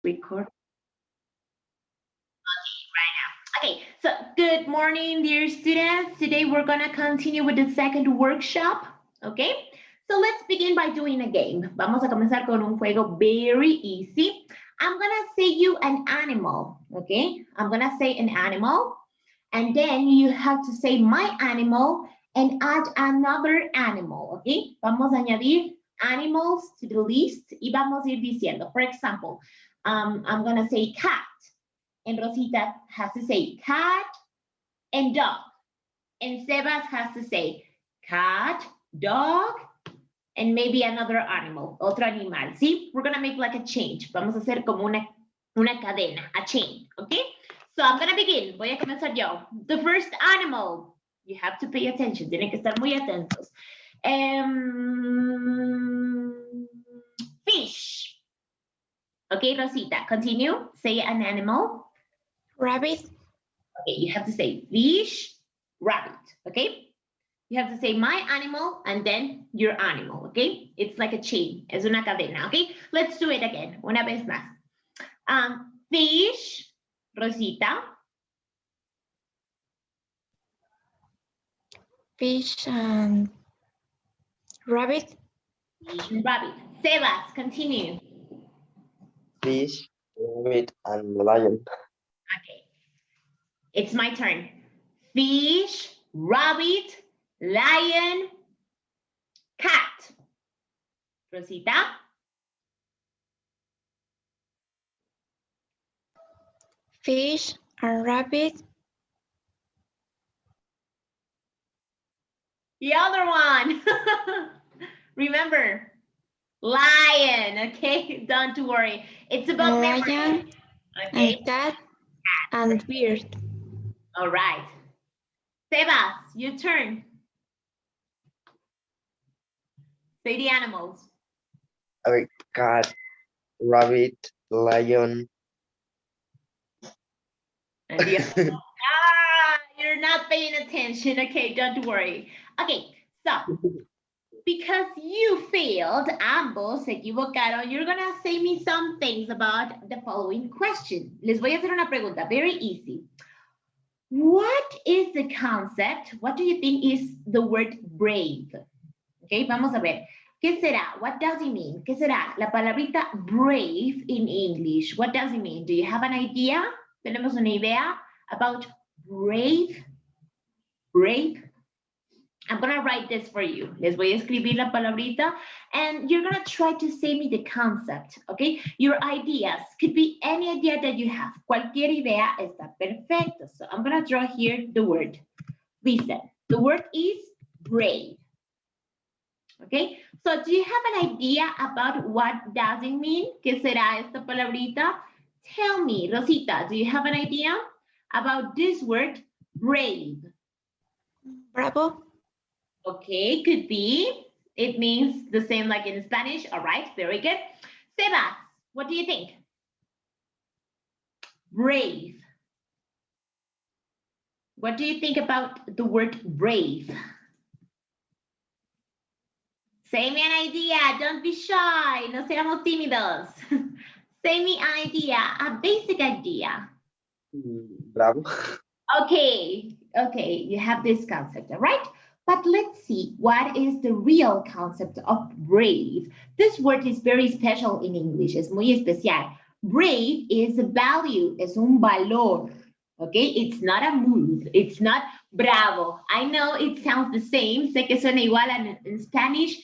Record. Okay, so good morning, dear students. Today we're gonna continue with the second workshop, okay? So let's begin by doing a game. Vamos a comenzar con un juego very easy. I'm gonna say you an animal, okay? I'm gonna say an animal, and then you have to say my animal and add another animal, okay? Vamos a añadir animals to the list y vamos a ir diciendo. For example, I'm gonna say cat. And Rosita has to say cat and dog. And Sebas has to say cat, dog, and maybe another animal, otro animal. See, we're gonna make like a change. Vamos a hacer como una cadena, a chain, okay? So I'm gonna begin. Voy a comenzar yo. The first animal. You have to pay attention. Tienen que estar muy atentos. Fish. Okay, Rosita, continue. Say an animal. Rabbit. Okay, you have to say fish, rabbit, okay? You have to say my animal and then your animal, okay? It's like a chain, es una cadena, okay? Let's do it again, una vez más. Fish, Rosita. Fish and rabbit. Fish and rabbit. Sebas, continue. Fish, rabbit, and lion. Okay, it's my turn. Fish, rabbit, lion, cat. Rosita. Fish and rabbit. The other one. Remember, lion, okay? Don't worry. It's about memory. Lion Okay. and cat and bird. All right. Sebas, your turn. Say the animals. Okay, cat, rabbit, lion. And the you're not paying attention. Okay, don't worry. Okay, so because you failed, ambos se equivocaron, you're gonna say me some things about the following question. Les voy a hacer una pregunta, very easy. What is the concept? What do you think is the word brave? Okay, vamos a ver. ¿Qué será? What does it mean? ¿Qué será? La palabrita brave in English. What does it mean? Do you have an idea? ¿Tenemos una idea about brave? Brave? I'm gonna write this for you. Les voy a escribir la palabrita and you're gonna try to say me the concept, okay? Your ideas could be any idea that you have. Cualquier idea está perfecto. So I'm gonna draw here the word. Listen, the word is brave. Okay, so do you have an idea about what does it mean? ¿Qué será esta palabrita? Tell me, Rosita, do you have an idea about this word brave? Bravo. Okay, could be. It means the same like in Spanish. All right, very good. Sebas, what do you think? Brave. What do you think about the word brave? Say me an idea. Don't be shy. No seamos tímidos. Say me an idea, a basic idea. Bravo. Okay, you have this concept, all right? But let's see, what is the real concept of brave? This word is very special in English, es muy especial. Brave is a value, es un valor, okay? It's not a mood, it's not bravo. I know it sounds the same, sé que suena igual in Spanish,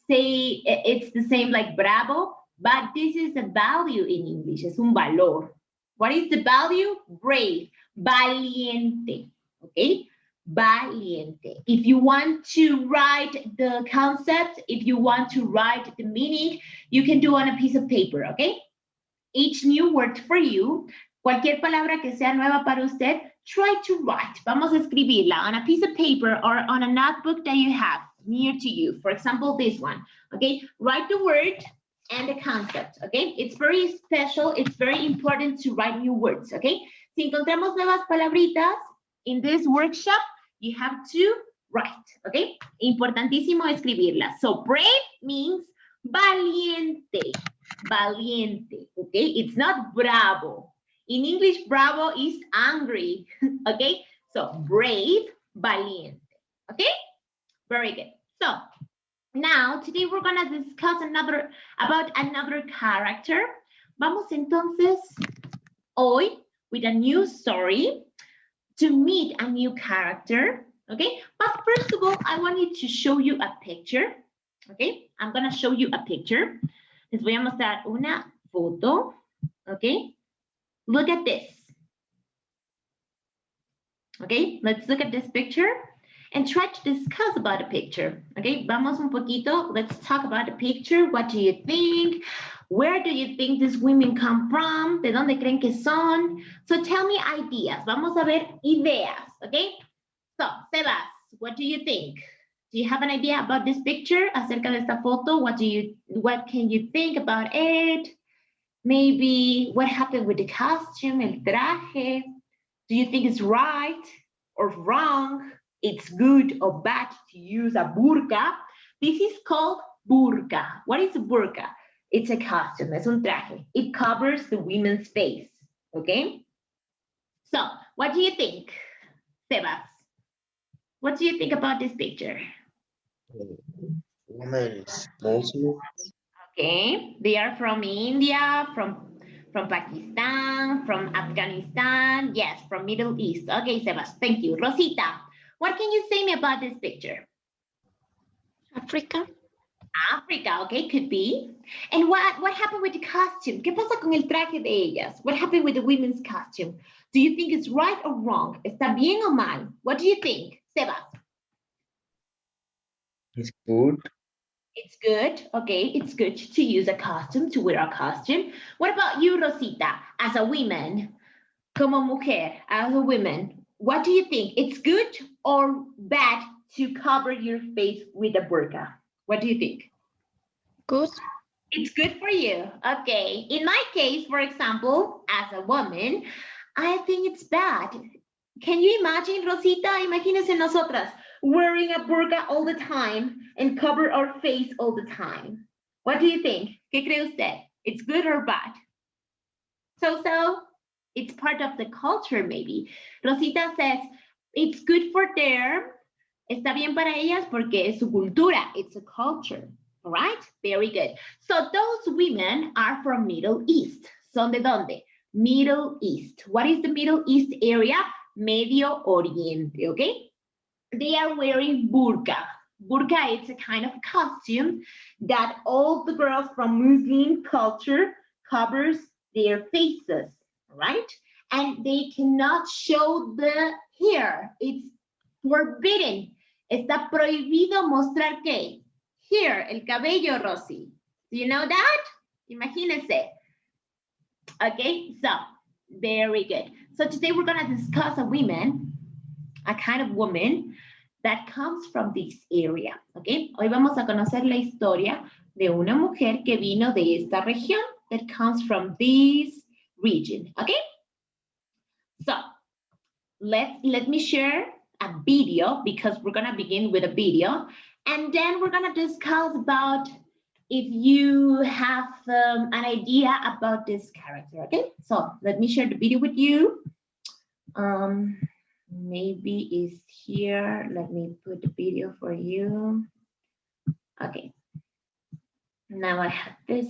say it's the same like bravo, but this is a value in English, es un valor. What is the value? Brave, valiente, okay? Valiente. If you want to write the concept, if you want to write the meaning, you can do on a piece of paper, okay? Each new word for you, cualquier palabra que sea nueva para usted, try to write. Vamos a escribirla on a piece of paper or on a notebook that you have near to you. For example, this one, okay? Write the word and the concept, okay? It's very special. It's very important to write new words, okay? Si encontramos nuevas palabritas in this workshop, you have to write, okay? Importantísimo escribirlas. So brave means valiente. valiente, okay? It's not bravo. In English, bravo is angry, okay? So brave, valiente, okay? Very good. So now, today we're gonna discuss about another character. Vamos entonces hoy with a new story to meet a new character, okay? But first of all, I wanted to show you a picture, okay? I'm gonna show you a picture. Les voy a mostrar una foto, okay? Look at this. Okay, let's look at this picture and try to discuss about a picture. Okay, vamos un poquito. Let's talk about the picture. What do you think? Where do you think these women come from? ¿De dónde creen que son? So tell me ideas. Vamos a ver ideas. Okay. So, Sebas, what do you think? Do you have an idea about this picture? Acerca de esta foto, what can you think about it? Maybe what happened with the costume, el traje? Do you think it's right or wrong? It's good or bad to use a burka? This is called burka. What is a burka? It's a costume, es un traje. It covers the woman's face, okay? So, what do you think, Sebas? What do you think about this picture? Women's Muslim. Okay, they are from India, from Pakistan, from Afghanistan, yes, from Middle East. Okay, Sebas, thank you. Rosita, what can you say me about this picture? Africa. Africa, okay, could be. And what happened with the costume? ¿Qué pasa con el traje de ellas? What happened with the women's costume? Do you think it's right or wrong? ¿Está bien o mal? What do you think, Sebas? It's good. It's good, okay, it's good to use a costume, to wear a costume. What about you, Rosita, as a woman, como mujer, as a woman, what do you think? It's good or bad to cover your face with a burqa? What do you think? Good. It's good for you, okay. In my case, for example, as a woman, I think it's bad. Can you imagine, Rosita? Imagínense nosotras wearing a burqa all the time and cover our face all the time. What do you think? ¿Qué cree usted? It's good or bad? So, it's part of the culture maybe. Rosita says, it's good for them. Está bien para ellas porque es su cultura. It's a culture, all right? Very good. So those women are from Middle East. ¿Son de dónde? Middle East. What is the Middle East area? Medio Oriente, okay? They are wearing burqa. Burqa is a kind of costume that all the girls from Muslim culture covers their faces, right? And they cannot show the hair. It's forbidden. Está prohibido mostrar qué? Hair, el cabello, Rosy. Do you know that? Imagínense. Okay, so very good. So today we're going to discuss a kind of woman that comes from this area, okay? Hoy vamos a conocer la historia de una mujer que vino de esta región, that comes from this region, okay? So, let me share a video because we're gonna begin with a video, and then we're gonna discuss about if you have an idea about this character, okay? So, let me share the video with you. Maybe it's here. Let me put the video for you. Okay. Now I have this.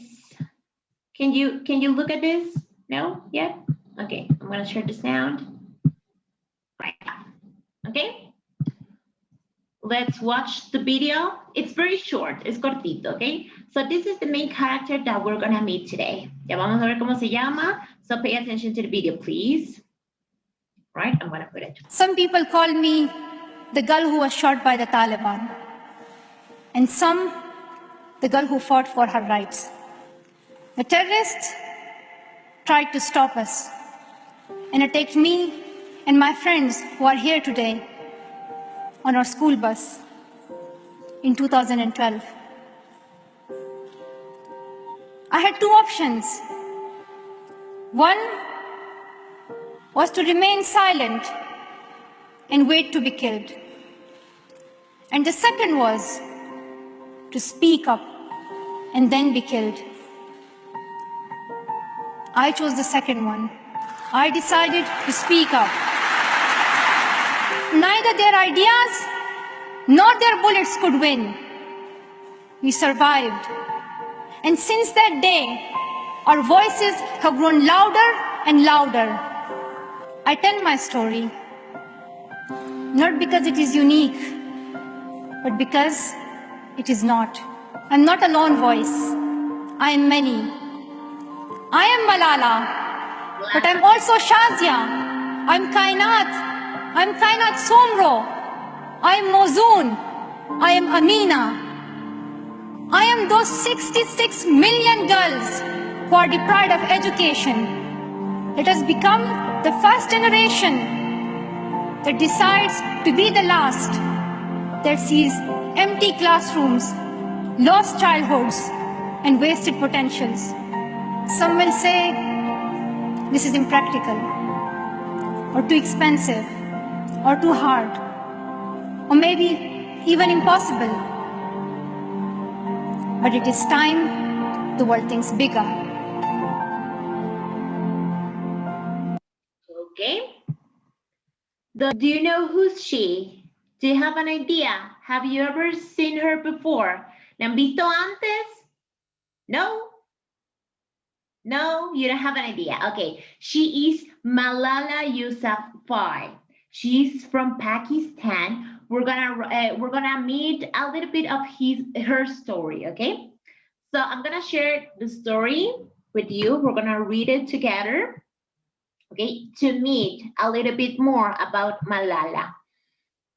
Can you look at this? No? Yet? Okay. I'm gonna share the sound. Right now. Okay. Let's watch the video. It's very short. It's cortito. Okay. So this is the main character that we're gonna meet today. Ya vamos a ver cómo se llama. So pay attention to the video, please. Right, I'm gonna put it. Some people call me the girl who was shot by the Taliban, and some the girl who fought for her rights. The terrorists tried to stop us and attacked me and my friends who are here today on our school bus in 2012. I had two options. One was to remain silent and wait to be killed. And the second was to speak up and then be killed. I chose the second one. I decided to speak up. Neither their ideas nor their bullets could win. We survived. And since that day, our voices have grown louder and louder. I tell my story, not because it is unique, but because it is not. I'm not a lone voice. I am many. I am Malala, but I'm also Shazia. I'm Kainat. I'm Kainat Somro. I am Mozoon. I am Amina. I am those 66 million girls who are deprived of education. Let us become the first generation that decides to be the last, that sees empty classrooms, lost childhoods, and wasted potentials. Some will say this is impractical, or too expensive, or too hard, or maybe even impossible. But it is time the world thinks bigger. Okay. Do you know who's she? Do you have an idea? Have you ever seen her before? ¿La han visto antes? No? No, you don't have an idea. Okay, she is Malala Yousafzai. She's from Pakistan. We're gonna meet a little bit of her story. Okay, so I'm gonna share the story with you. We're gonna read it together. Okay, to meet a little bit more about Malala.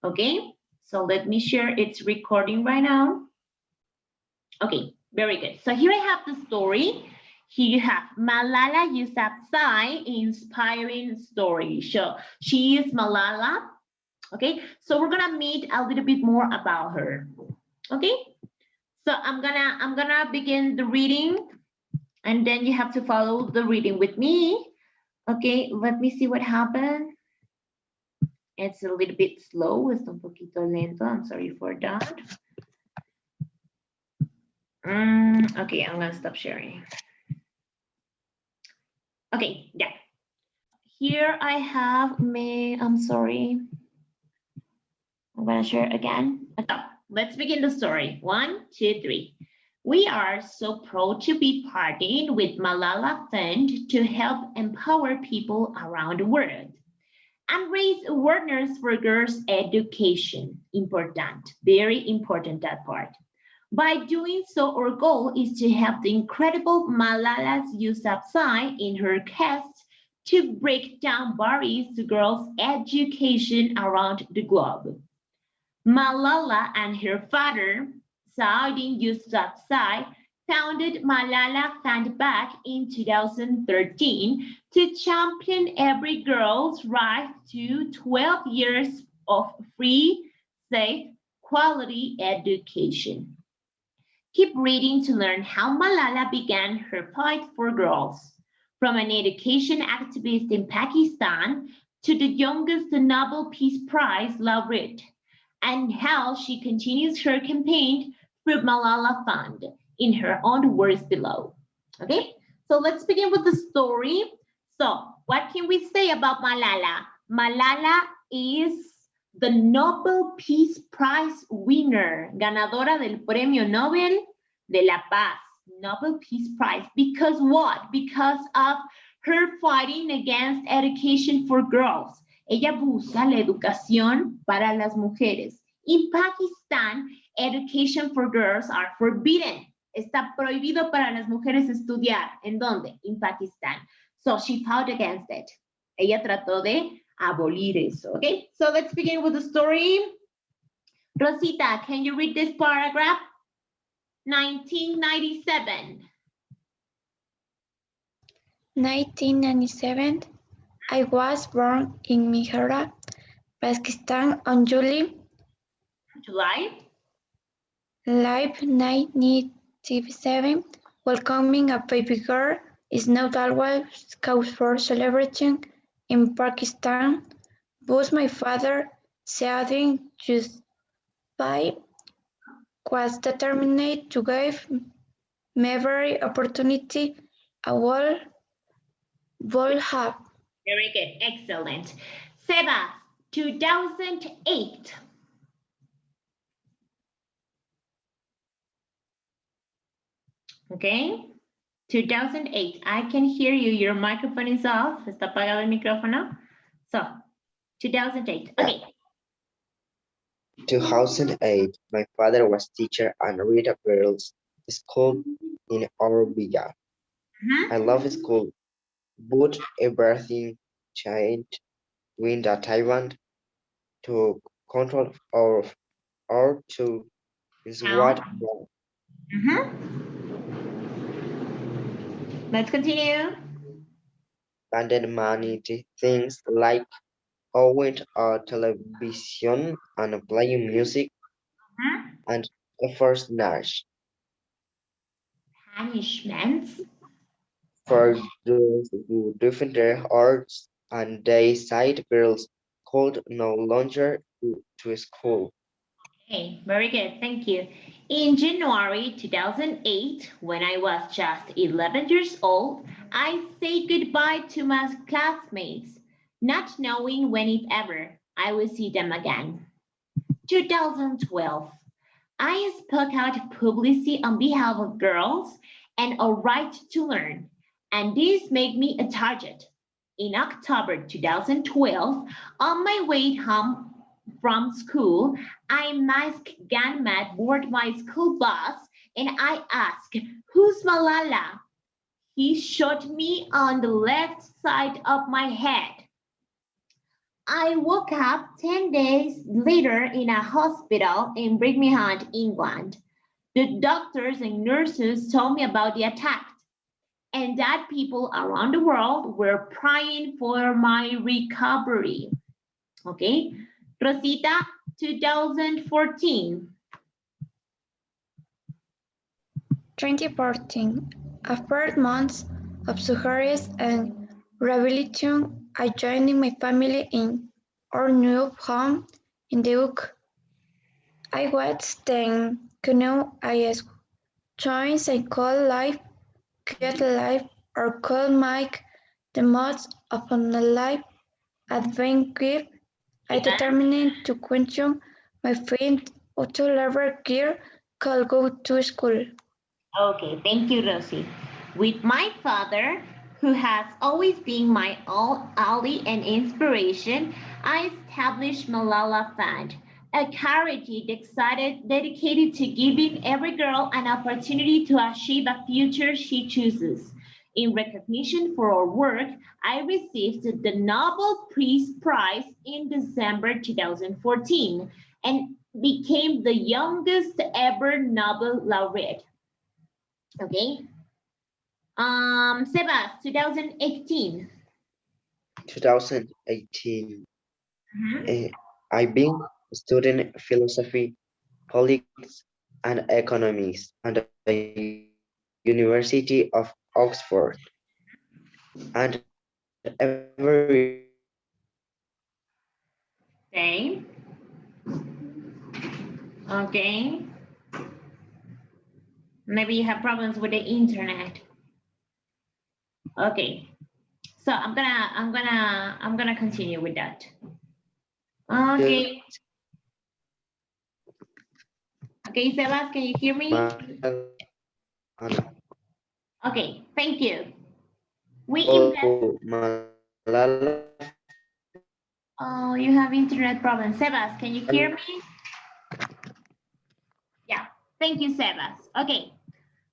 Okay, so let me share. It's recording right now. Okay, very good. So here I have the story. Here you have Malala Yousafzai inspiring story. So she is Malala. Okay, so we're gonna meet a little bit more about her. Okay, so I'm gonna begin the reading, and then you have to follow the reading with me. Okay, let me see what happened. It's a little bit slow. It's un poquito lento. I'm sorry for that. Okay, I'm gonna stop sharing. Okay, yeah. Here I have I'm sorry. I'm gonna share again. Okay, let's begin the story. 1, 2, 3. We are so proud to be partnered with Malala Fund to help empower people around the world and raise awareness for girls' education. Important, very important that part. By doing so, our goal is to help the incredible Malala Yousafzai in her quest to break down barriers to girls' education around the globe. Malala and her father, Saudi Yousafzai, founded Malala Fund back in 2013 to champion every girl's right to 12 years of free, safe, quality education. Keep reading to learn how Malala began her fight for girls, from an education activist in Pakistan to the youngest Nobel Peace Prize laureate, and how she continues her campaign through Malala Fund in her own words below. Okay, so let's begin with the story. So what can we say about Malala? Malala is the Nobel Peace Prize winner, ganadora del Premio Nobel de la Paz, Nobel Peace Prize. Because what? Because of her fighting against education for girls. Ella busca la educación para las mujeres. In Pakistan, education for girls are forbidden. Está prohibido para las mujeres estudiar. ¿En dónde? In Pakistan. So she fought against it. Ella trató de abolir eso. Okay, so let's begin with the story. Rosita, can you read this paragraph? 1997. 1997. I was born in Mihara, Pakistan on July 1997. Welcoming a baby girl is not always cause for celebration in Pakistan, but my father, Saudi Yousafzai, was determined to give me every opportunity. A wall Will have. Very good. Excellent. Sebas, 2008. Okay. 2008. I can hear you. Your microphone is off. Está apagado el micrófono. So, 2008. Yeah. Okay. 2008, my father was teacher and read a girls' school in our villa. I love school, but everything changed when the Taiwan to control our two is what wrong. Let's continue. And then many things like owning a television and playing music and a first Nash Punishments. for those who defend their arts and they side girls could no longer go to school. Okay, very good. Thank you. In January 2008, when I was just 11 years old, I said goodbye to my classmates, not knowing when, if ever, I will see them again. 2012, I spoke out publicly on behalf of girls and a right to learn, and this made me a target. In October 2012, on my way home from school, I masked gunman board my school bus and I asked, "Who's Malala?" He shot me on the left side of my head. I woke up 10 days later in a hospital in Birmingham, England. The doctors and nurses told me about the attack and that people around the world were praying for my recovery. Okay, Rosita, 2014. 2014. After months of surgeries and rehabilitation, I joined my family in our new home in the UK. I was then I joined a call life, create life, or call Mike the most of a life adventure. I determined to question my friend to level gear could go to school. Okay, thank you, Rosie. With my father, who has always been my ally and inspiration, I established Malala Fund, a charity dedicated to giving every girl an opportunity to achieve a future she chooses. In recognition for our work, I received the Nobel Peace Prize in December 2014 and became the youngest ever Nobel laureate. Okay. Sebas, 2018. 2018, I've been studying philosophy, politics, and economics at the University of Oxford. And every Okay. Okay. Maybe you have problems with the internet. Okay. So I'm gonna continue with that. Okay. Okay, Sebas, can you hear me? Okay, thank you. We invest. Malala, Oh, you have internet problems. Sebas, can you hear me? Yeah, thank you, Sebas. Okay.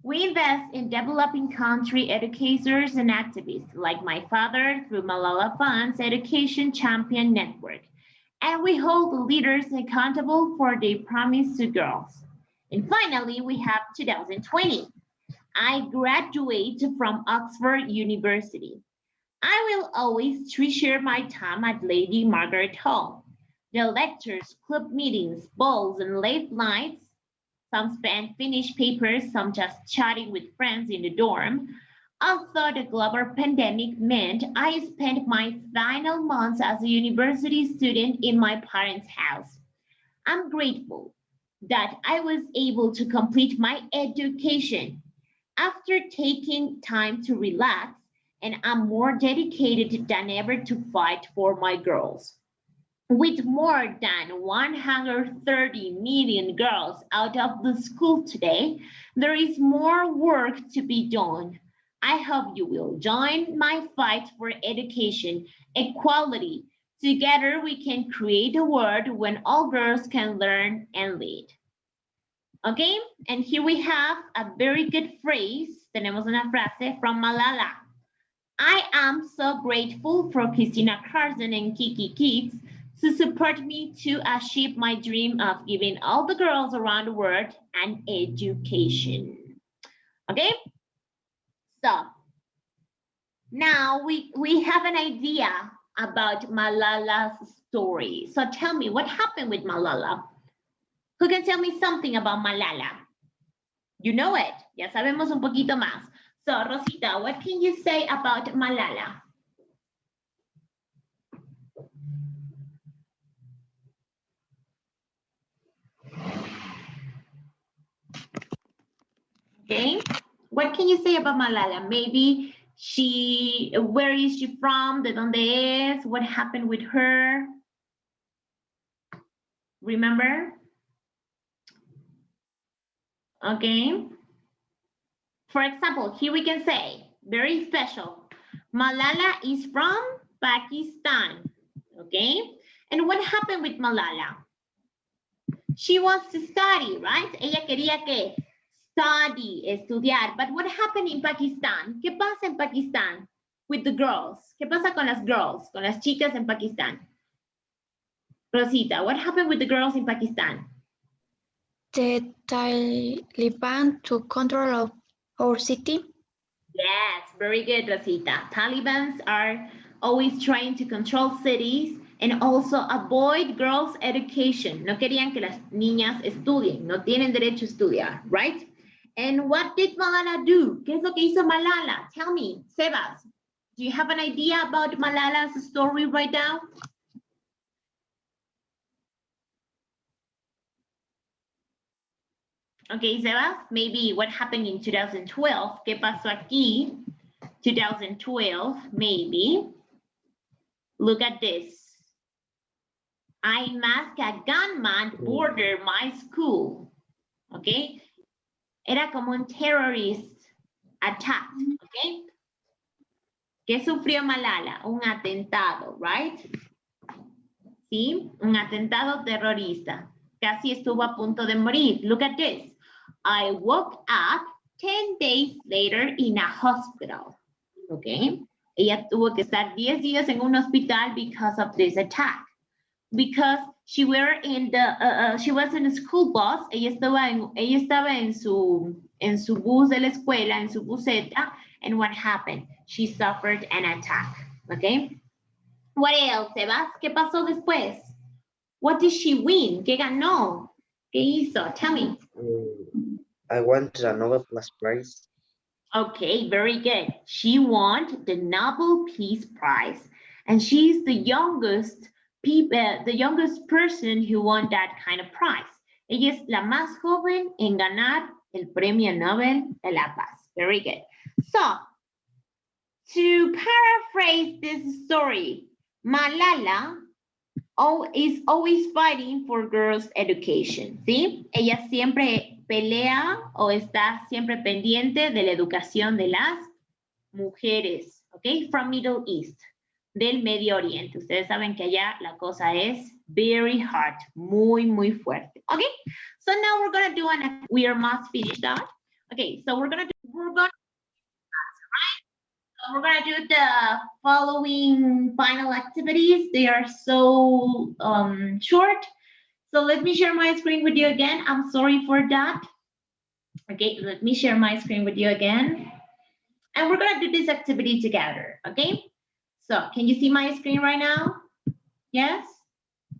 We invest in developing country educators and activists like my father through Malala Fund's Education Champion Network. And we hold the leaders accountable for their promise to girls. And finally, we have 2020. I graduated from Oxford University. I will always treasure my time at Lady Margaret Hall. The lectures, club meetings, balls, and late nights. Some spent finished papers, some just chatting with friends in the dorm. Although the global pandemic meant I spent my final months as a university student in my parents' house. I'm grateful that I was able to complete my education. After taking time to relax, and I'm more dedicated than ever to fight for my girls. With more than 130 million girls out of the school today, there is more work to be done. I hope you will join my fight for education, equality. Together we can create a world when all girls can learn and lead. Okay, and here we have a very good phrase. Tenemos una frase from Malala. I am so grateful for Christina Carson and Kiki Kids to support me to achieve my dream of giving all the girls around the world an education. Okay, so now we have an idea about Malala's story. So tell me, what happened with Malala? Who can tell me something about Malala? You know it. Ya sabemos un poquito más. So, Rosita, what can you say about Malala? Okay, what can you say about Malala? Maybe where is she from? ¿De dónde es? What happened with her? Remember? Okay. For example, here we can say, very special, Malala is from Pakistan. Okay. And what happened with Malala? She wants to study, right? Ella quería que study, estudiar. But what happened in Pakistan? ¿Qué pasa en Pakistan with the girls? ¿Qué pasa con las girls, con las chicas en Pakistan? Rosita, what happened with the girls in Pakistan? The Taliban took control of our city. Yes, very good, Rosita. Talibans are always trying to control cities and also avoid girls' education. No querían que las niñas estudien, no tienen derecho a estudiar, right? And what did Malala do? ¿Qué es lo que hizo Malala? Tell me, Sebas, do you have an idea about Malala's story right now? Okay, Sebas, maybe what happened in 2012? ¿Qué pasó aquí? 2012, maybe. Look at this. I masked a gunman border my school. Okay. Era como un terrorist attack. Okay. ¿Qué sufrió Malala? Un atentado, right? Sí, un atentado terrorista. Casi estuvo a punto de morir. Look at this. I woke up 10 days later in a hospital. Okay. Ella tuvo que estar 10 días en un hospital because of this attack. Because she was in a school bus. Ella estaba en su bus de la escuela, en su buseta. And what happened? She suffered an attack. Okay. What else, Sebas? ¿Qué pasó después? What did she win? ¿Qué ganó? ¿Qué hizo? Tell me. I won the Nobel Prize. Okay, very good. She won the Nobel Peace Prize, and she's the youngest person who won that kind of prize. Ella es la más joven en ganar el Premio Nobel de la Paz. Very good. So, to paraphrase this story, Malala is always fighting for girls' education, ¿sí? Ella siempre pelea o está siempre pendiente de la educación de las mujeres, ¿ok? From Middle East, del Medio Oriente. Ustedes saben que allá la cosa es very hard, muy, muy fuerte, ¿ok? So now we're going to do we are almost finished that. Okay, so we're going to do the following final activities. They are so short. So let me share my screen with you again. I'm sorry for that. Okay, let me share my screen with you again. And we're gonna do this activity together, okay? So can you see my screen right now? Yes?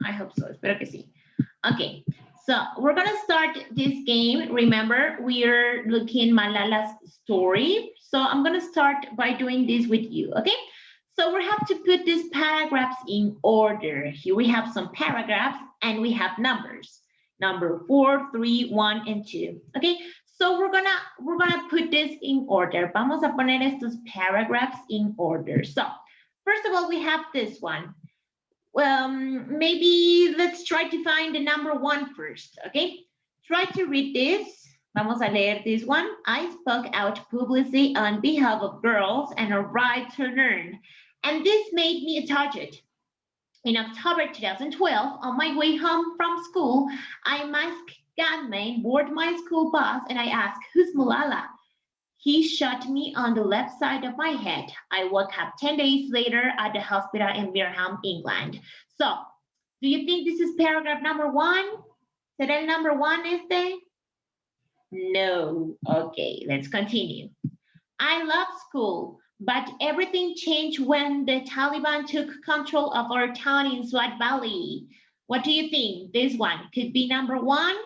I hope so, espero que sí. Okay, so we're gonna start this game. Remember, we're looking Malala's story. So I'm gonna start by doing this with you, okay? So we have to put these paragraphs in order. Here we have some paragraphs and we have numbers. Number 4, 3, 1, and 2, okay? So we're gonna put this in order. Vamos a poner estos paragraphs in order. So first of all, we have this one. Well, maybe let's try to find the number 1 first, okay? Try to read this. Vamos a leer this one. I spoke out publicly on behalf of girls and a right to learn. And this made me a target. In October 2012, on my way home from school, I masked gunman boarded my school bus and I asked, who's Malala? He shot me on the left side of my head. I woke up 10 days later at the hospital in Birmingham, England. So, do you think this is paragraph number 1? ¿Será el number 1 este? No. Okay, let's continue. I love school, but everything changed when the Taliban took control of our town in Swat Valley. What do you think? This one could be number 1?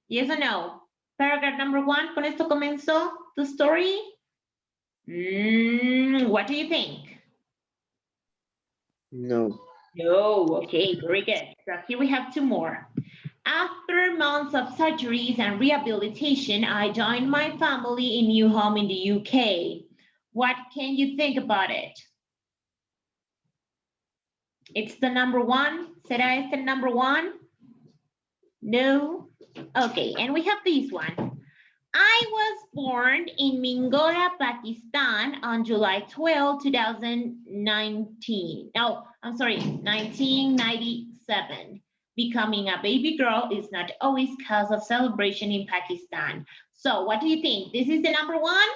Yes or no? Paragraph number 1, con esto comenzó the story. What do you think? No. No, okay, very good. So here we have 2 more. After months of surgeries and rehabilitation, I joined my family in new home in the UK. What can you think about it? It's the number 1. ¿Será este el number 1? No? Okay, and we have this one. I was born in Mingora, Pakistan on July 12, 2019. No, I'm sorry, 1997. Becoming a baby girl is not always cause of celebration in Pakistan. So what do you think? This is the number 1?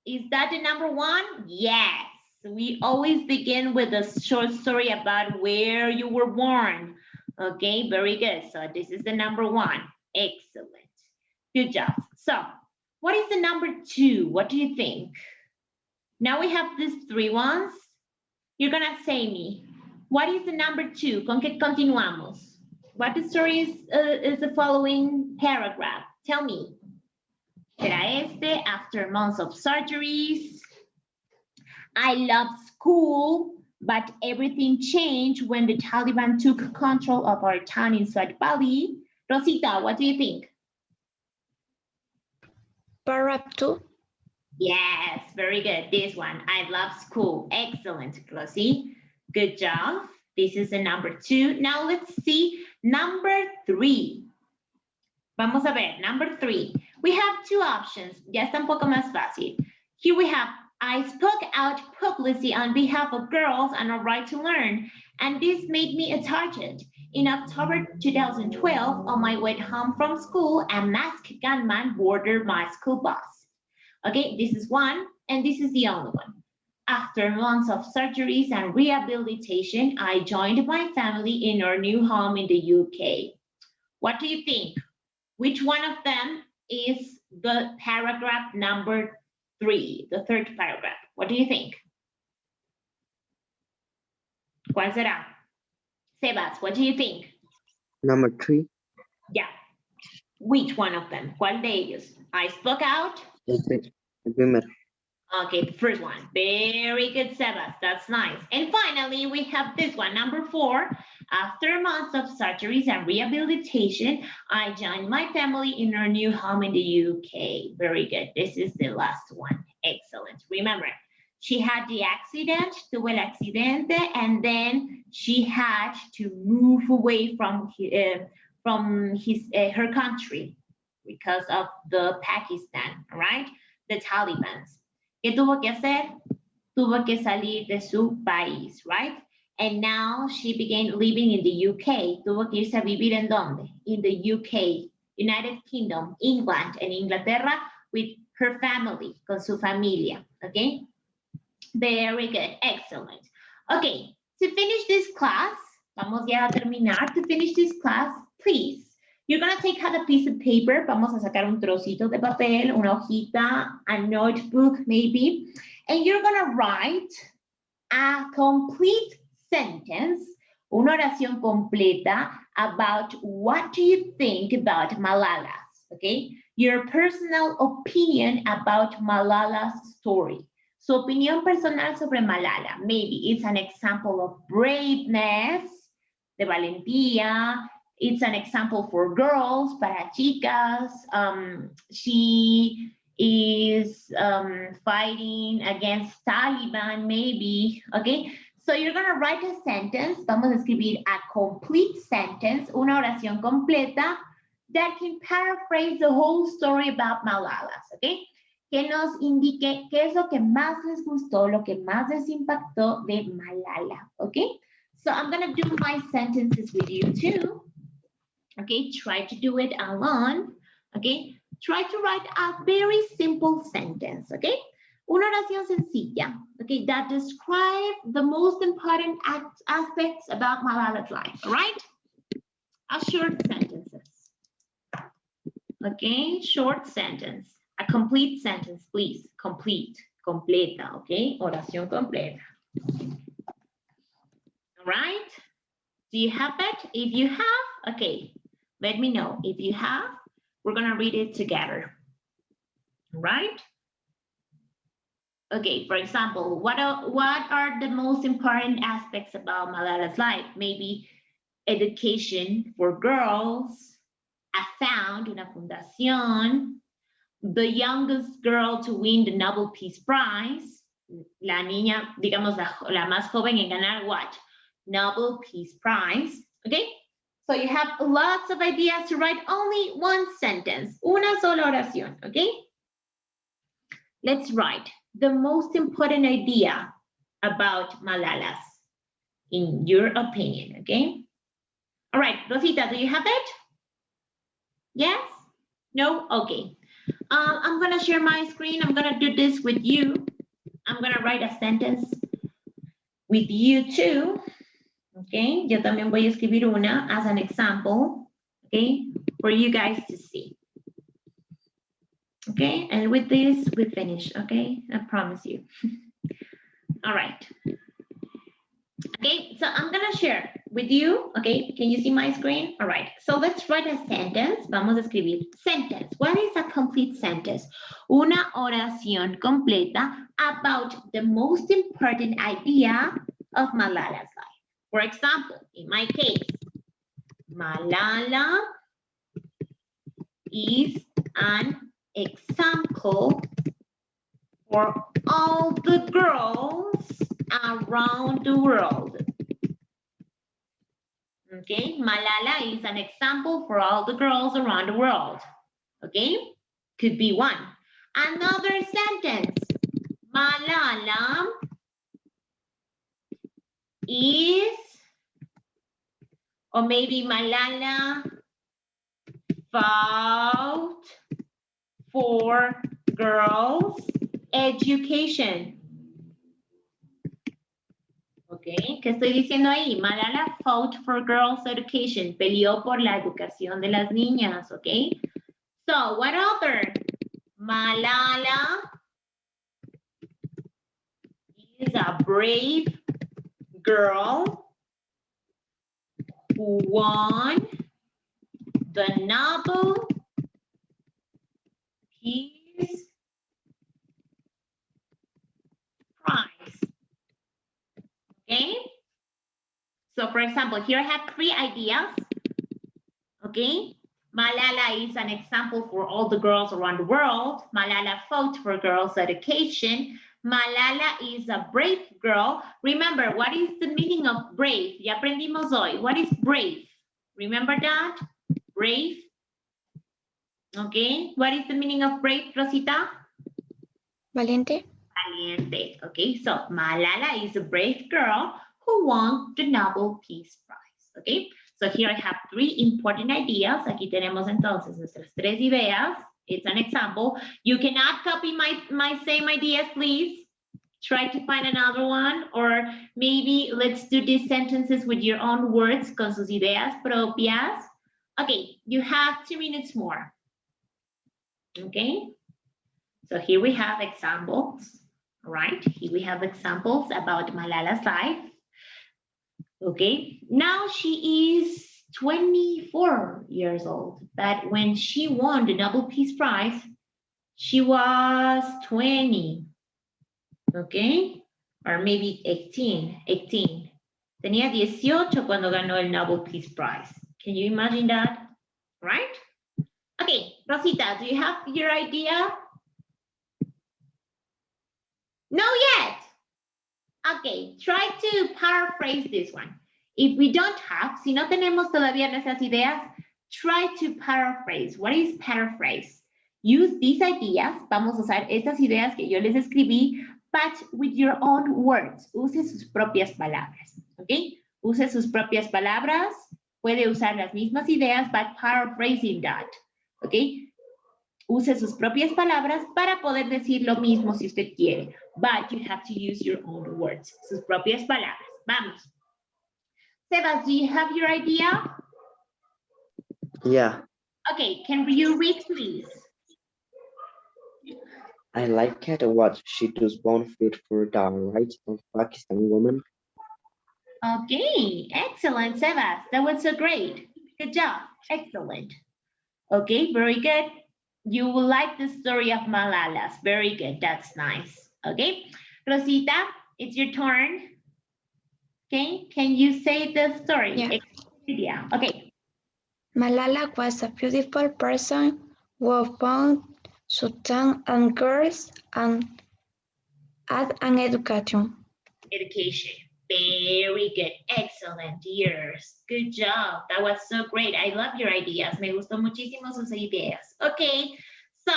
Is that the number 1? Yes. We always begin with a short story about where you were born. Okay, very good. So this is the number 1. Excellent. Good job. So what is the number 2? What do you think? Now we have these 3 ones. You're gonna say me. What is the number 2? ¿Con qué continuamos? What the story is the following paragraph? Tell me. ¿Será este? After months of surgeries. I love school, but everything changed when the Taliban took control of our town in Swat Valley. Rosita, what do you think? Paragraph 2. Yes, very good. This one. I love school. Excellent, Rosie. Good job. This is the number 2. Now let's see number 3. Vamos a ver, number 3. We have 2 options. Ya está un poco más fácil. Here we have, I spoke out publicly on behalf of girls and a right to learn, and this made me a target. In October 2012, on my way home from school, a masked gunman boarded my school bus. Okay, this is one, and this is the only one. After months of surgeries and rehabilitation, I joined my family in our new home in the UK. What do you think? Which one of them is the paragraph number 3, the 3rd paragraph? What do you think? ¿Cuál será? Sebas, what do you think? Number 3. Yeah. Which one of them? ¿Cuál de ellos? I spoke out. El primero. Okay, the first one. Very good, Sebas. That's nice. And finally, we have this one, number 4. After months of surgeries and rehabilitation, I joined my family in our new home in the UK. Very good. This is the last one. Excellent. Remember, she had the accident, tuvo el accidente, and then she had to move away from her country because of the Pakistan, right? The Taliban. ¿Qué tuvo que hacer? Tuvo que salir de su país, right? And now she began living in the UK. Tuvo que irse a vivir en dónde? In the UK, United Kingdom, England, and Inglaterra with her family, con su familia, okay? Very good, excellent. Okay, to finish this class, vamos ya a terminar. To finish this class, please, you're gonna take out a piece of paper. Vamos a sacar un trocito de papel, una hojita, a notebook maybe, and you're gonna write a complete sentence, una oración completa about what do you think about Malala, okay? Your personal opinion about Malala's story. Su opinión personal sobre Malala. Maybe it's an example of braveness, de valentía, It's an example for girls, para chicas. She is fighting against Taliban, maybe, okay? So you're gonna write a sentence, vamos a escribir a complete sentence, una oración completa that can paraphrase the whole story about Malala, okay? Que nos indique qué es lo que más les gustó, lo que más les impactó de Malala, okay? So I'm gonna do my sentences with you too, okay? Try to do it alone, okay? Try to write a very simple sentence, okay? Una oración sencilla, okay, that describe the most important aspects about Malala's life, all right? A short sentences, okay? Short sentence, a complete sentence, please, complete, completa, okay? Oración completa. All right? Do you have it? If you have, okay, let me know. If you have, we're gonna read it together, all right? Okay, for example, what are the most important aspects about Malala's life? Maybe education for girls, a fund, una fundación, the youngest girl to win the Nobel Peace Prize, la niña, digamos, la más joven en ganar what? Nobel Peace Prize, okay? So you have lots of ideas to write only one sentence, una sola oración, okay? Let's write the most important idea about Malala's, in your opinion, okay? All right, Rosita, do you have it? Yes? No? Okay. I'm gonna share my screen. I'm gonna do this with you. I'm gonna write a sentence with you too. Okay, yo también voy a escribir una as an example, okay, for you guys to see. Okay, and with this, we finish, okay? I promise you. All right. Okay, so I'm gonna share with you, okay? Can you see my screen? All right, so let's write a sentence. Vamos a escribir sentence. What is a complete sentence? Una oración completa about the most important idea of Malala's life. For example, in my case, Malala is an example for all the girls around the world. Okay, Malala is an example for all the girls around the world. Okay, could be one. Another sentence, Malala is, or maybe Malala fought for girls' education. Okay, ¿qué estoy diciendo ahí? Malala fought for girls' education. Peleó por la educación de las niñas, okay? So, what other? Malala is a brave girl who won the Nobel Peace Prize. Okay? So, for example, here I have 3 ideas. Okay? Malala is an example for all the girls around the world. Malala fought for girls' education. Malala is a brave girl. Remember, what is the meaning of brave? Ya aprendimos hoy. What is brave? Remember that? Brave. Okay. What is the meaning of brave, Rosita? Valiente. Valiente. Okay. So Malala is a brave girl who won the Nobel Peace Prize. Okay. So here I have 3 important ideas. Aquí tenemos entonces nuestras 3 ideas. It's an example. You cannot copy my same ideas, please. Try to find another one, or maybe let's do these sentences with your own words, con sus ideas propias. Okay, you have 2 minutes more. Okay, so here we have examples, right? Here we have examples about Malala's life. Okay, now she is 24 years old, but when she won the Nobel Peace Prize, she was 20, okay? Or maybe 18. Tenía 18 cuando ganó el Nobel Peace Prize. Can you imagine that? Right? Okay, Rosita, do you have your idea? No yet. Okay, try to paraphrase this one. If we don't have, si no tenemos todavía nuestras ideas, try to paraphrase. What is paraphrase? Use these ideas, vamos a usar estas ideas que yo les escribí, but with your own words. Use sus propias palabras, ¿ok? Use sus propias palabras, puede usar las mismas ideas, but paraphrasing that, ¿ok? Use sus propias palabras para poder decir lo mismo si usted quiere, but you have to use your own words, sus propias palabras. Vamos. Sebas, do you have your idea? Yeah, Okay, can you read, please? I like it what she does benefit for the rights of Pakistan women. Okay, excellent, Sebas. That was so great. Good job. Excellent. Okay, very good. You will like the story of Malala's. Very good. That's nice. Okay, Rosita, it's your turn. Okay, can you say the story? Yeah. Okay. Malala was a beautiful person who found Sultan and girls and had an education. Education. Very good. Excellent. Years. Good job. That was so great. I love your ideas. Me gustó muchísimo sus ideas. Okay. So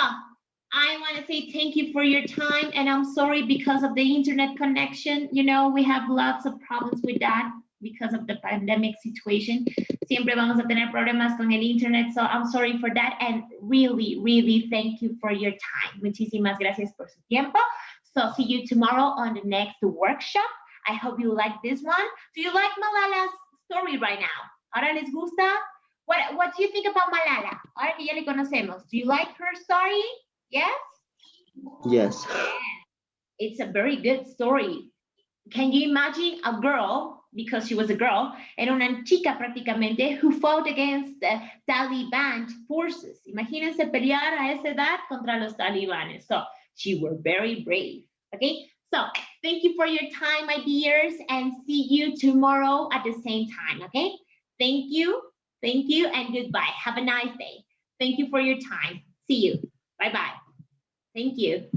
I want to say thank you for your time, and I'm sorry because of the internet connection. You know, we have lots of problems with that because of the pandemic situation. Siempre vamos a tener problemas con el internet, so I'm sorry for that, and really, really thank you for your time. Muchísimas gracias por su tiempo. So see you tomorrow on the next workshop. I hope you like this one. Do you like Malala's story right now? ¿Ahora les gusta? What do you think about Malala? Ahora que ya le conocemos, do you like her story? Yes? Yes. It's a very good story. Can you imagine a girl, because she was a girl, era una chica prácticamente, who fought against the Taliban forces? Imagínense pelear a esa edad contra los talibanes. So she was very brave, okay? So thank you for your time, my dears, and see you tomorrow at the same time, okay? Thank you, and goodbye. Have a nice day. Thank you for your time. See you. Bye-bye. Thank you.